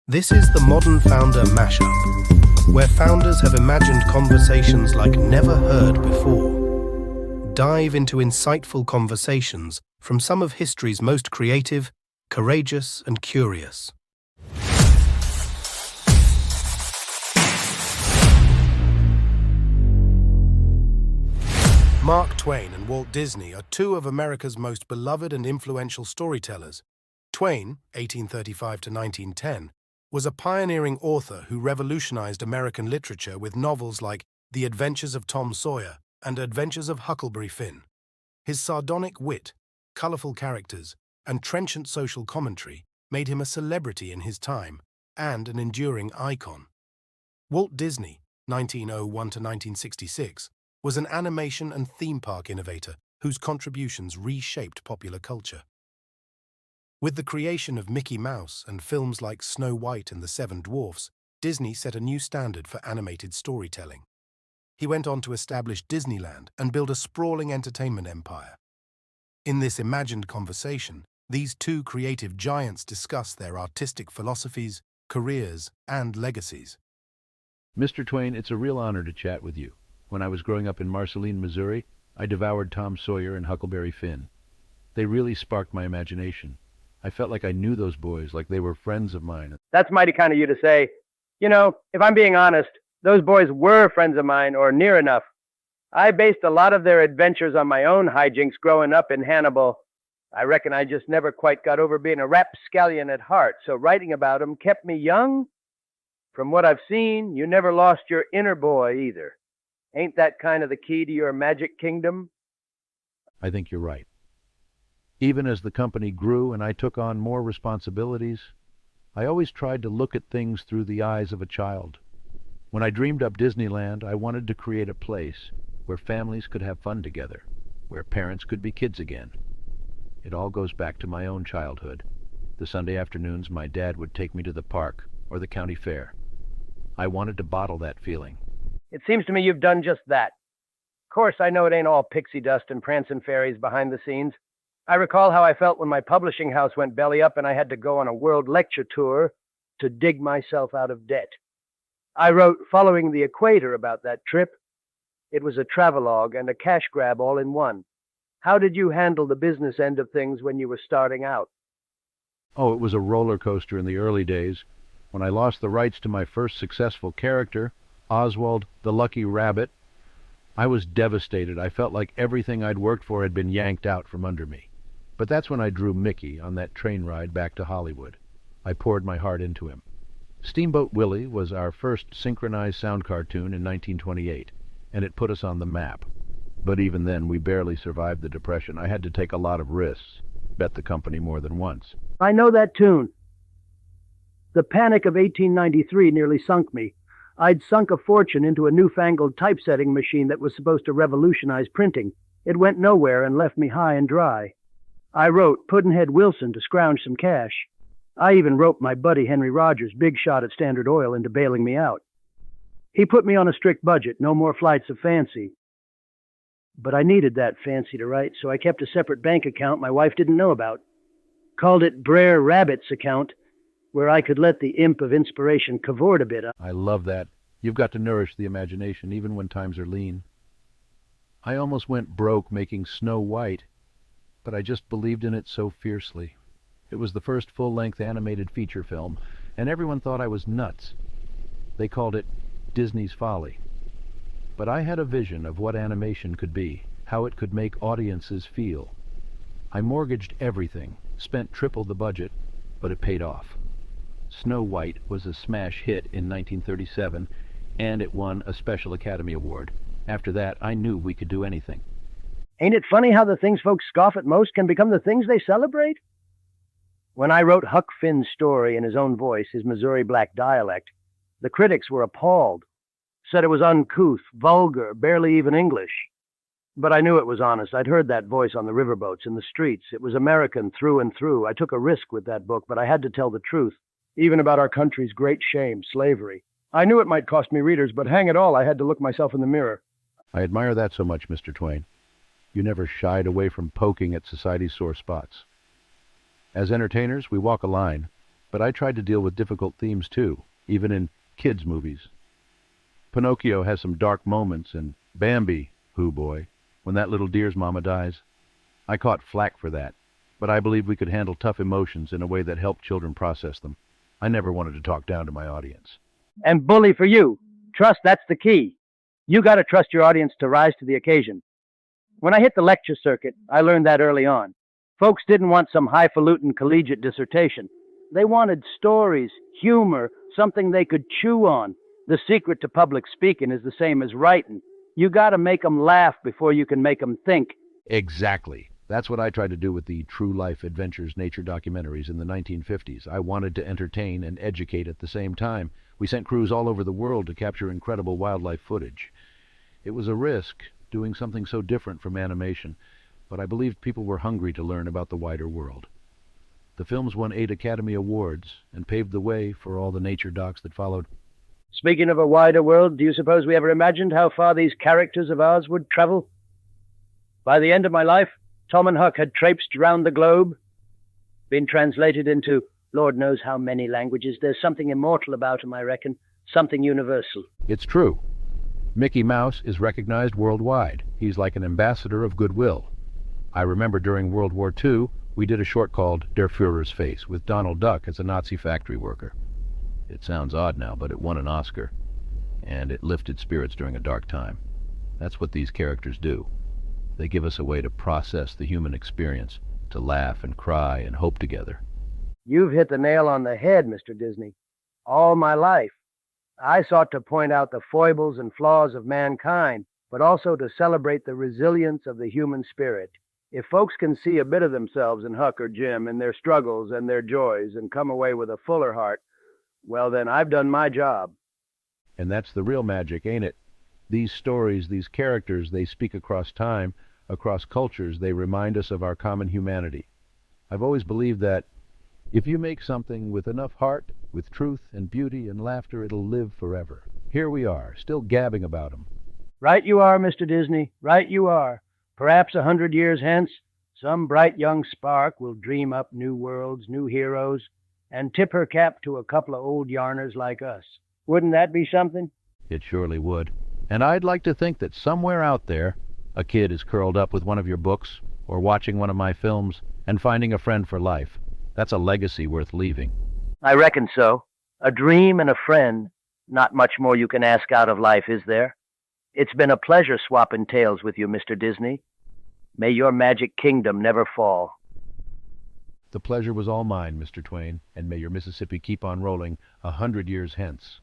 This is the Modern Founder Mashup, where founders have imagined conversations like never heard before. Dive into insightful conversations from some of history's most creative, courageous, and curious. Mark Twain and Walt Disney are two of America's most beloved and influential storytellers. Twain, 1835 to 1910, was a pioneering author who revolutionized American literature with novels like The Adventures of Tom Sawyer and Adventures of Huckleberry Finn. His sardonic wit, colorful characters, and trenchant social commentary made him a celebrity in his time and an enduring icon. Walt Disney, 1901 to 1966, was an animation and theme park innovator whose contributions reshaped popular culture. With the creation of Mickey Mouse and films like Snow White and the Seven Dwarfs, Disney set a new standard for animated storytelling. He went on to establish Disneyland and build a sprawling entertainment empire. In this imagined conversation, these two creative giants discuss their artistic philosophies, careers, and legacies. Mr. Twain, it's a real honor to chat with you. When I was growing up in Marceline, Missouri, I devoured Tom Sawyer and Huckleberry Finn. They really sparked my imagination. I felt like I knew those boys, like they were friends of mine. That's mighty kind of you to say. You know, if I'm being honest, those boys were friends of mine, or near enough. I based a lot of their adventures on my own hijinks growing up in Hannibal. I reckon I just never quite got over being a rapscallion at heart, so writing about them kept me young. From what I've seen, you never lost your inner boy either. Ain't that kind of the key to your magic kingdom? I think you're right. Even as the company grew and I took on more responsibilities, I always tried to look at things through the eyes of a child. When I dreamed up Disneyland, I wanted to create a place where families could have fun together, where parents could be kids again. It all goes back to my own childhood. The Sunday afternoons my dad would take me to the park or the county fair. I wanted to bottle that feeling. It seems to me you've done just that. Of course, I know it ain't all pixie dust and prancing fairies behind the scenes. I recall how I felt when my publishing house went belly up and I had to go on a world lecture tour to dig myself out of debt. I wrote Following the Equator about that trip. It was a travelogue and a cash grab all in one. How did you handle the business end of things when you were starting out? Oh, it was a roller coaster in the early days. When I lost the rights to my first successful character, Oswald the Lucky Rabbit, I was devastated. I felt like everything I'd worked for had been yanked out from under me. But that's when I drew Mickey on that train ride back to Hollywood. I poured my heart into him. Steamboat Willie was our first synchronized sound cartoon in 1928, and it put us on the map. But even then, we barely survived the Depression. I had to take a lot of risks, bet the company more than once. I know that tune. The panic of 1893 nearly sunk me. I'd sunk a fortune into a newfangled typesetting machine that was supposed to revolutionize printing. It went nowhere and left me high and dry. I wrote Pudd'nhead Wilson to scrounge some cash. I even roped my buddy Henry Rogers, big shot at Standard Oil, into bailing me out. He put me on a strict budget, no more flights of fancy. But I needed that fancy to write, so I kept a separate bank account my wife didn't know about. Called it Brer Rabbit's account, where I could let the imp of inspiration cavort a bit. I love that. You've got to nourish the imagination, even when times are lean. I almost went broke making Snow White, but I just believed in it so fiercely. It was the first full-length animated feature film, and everyone thought I was nuts. They called it Disney's Folly. But I had a vision of what animation could be, how it could make audiences feel. I mortgaged everything, spent triple the budget, but it paid off. Snow White was a smash hit in 1937, and it won a Special Academy Award. After that, I knew we could do anything. Ain't it funny how the things folks scoff at most can become the things they celebrate? When I wrote Huck Finn's story in his own voice, his Missouri black dialect, the critics were appalled, said it was uncouth, vulgar, barely even English. But I knew it was honest. I'd heard that voice on the riverboats, in the streets. It was American through and through. I took a risk with that book, but I had to tell the truth, even about our country's great shame, slavery. I knew it might cost me readers, but hang it all, I had to look myself in the mirror. I admire that so much, Mr. Twain. You never shied away from poking at society's sore spots. As entertainers, we walk a line. But I tried to deal with difficult themes too, even in kids' movies. Pinocchio has some dark moments, and Bambi, hoo boy, when that little deer's mama dies. I caught flack for that, but I believed we could handle tough emotions in a way that helped children process them. I never wanted to talk down to my audience. And bully for you. Trust, that's the key. You got to trust your audience to rise to the occasion. When I hit the lecture circuit, I learned that early on. Folks didn't want some highfalutin collegiate dissertation. They wanted stories, humor, something they could chew on. The secret to public speaking is the same as writing. You got to make them laugh before you can make them think. Exactly. That's what I tried to do with the True Life Adventures nature documentaries in the 1950s. I wanted to entertain and educate at the same time. We sent crews all over the world to capture incredible wildlife footage. It was a risk, doing something so different from animation, but I believed people were hungry to learn about the wider world. The films won 8 Academy Awards and paved the way for all the nature docs that followed. Speaking of a wider world, do you suppose we ever imagined how far these characters of ours would travel? By the end of my life, Tom and Huck had traipsed around the globe, been translated into Lord knows how many languages. There's something immortal about them, I reckon, something universal. It's true. Mickey Mouse is recognized worldwide. He's like an ambassador of goodwill. I remember during World War II, we did a short called Der Führer's Face with Donald Duck as a Nazi factory worker. It sounds odd now, but it won an Oscar, and it lifted spirits during a dark time. That's what these characters do. They give us a way to process the human experience, to laugh and cry and hope together. You've hit the nail on the head, Mr. Disney. All my life, I sought to point out the foibles and flaws of mankind, but also to celebrate the resilience of the human spirit. If folks can see a bit of themselves in Huck or Jim and their struggles and their joys and come away with a fuller heart, well, then I've done my job. And that's the real magic, ain't it? These stories, these characters, they speak across time, across cultures. They remind us of our common humanity. I've always believed that if you make something with enough heart, with truth and beauty and laughter, it'll live forever. Here we are, still gabbing about them. Right you are, Mr. Disney, right you are. Perhaps 100 years hence, some bright young spark will dream up new worlds, new heroes, and tip her cap to a couple of old yarners like us. Wouldn't that be something? It surely would. And I'd like to think that somewhere out there, a kid is curled up with one of your books, or watching one of my films, and finding a friend for life. That's a legacy worth leaving. I reckon so. A dream and a friend. Not much more you can ask out of life, is there? It's been a pleasure swapping tales with you, Mr. Disney. May your magic kingdom never fall. The pleasure was all mine, Mr. Twain, and may your Mississippi keep on rolling 100 years hence.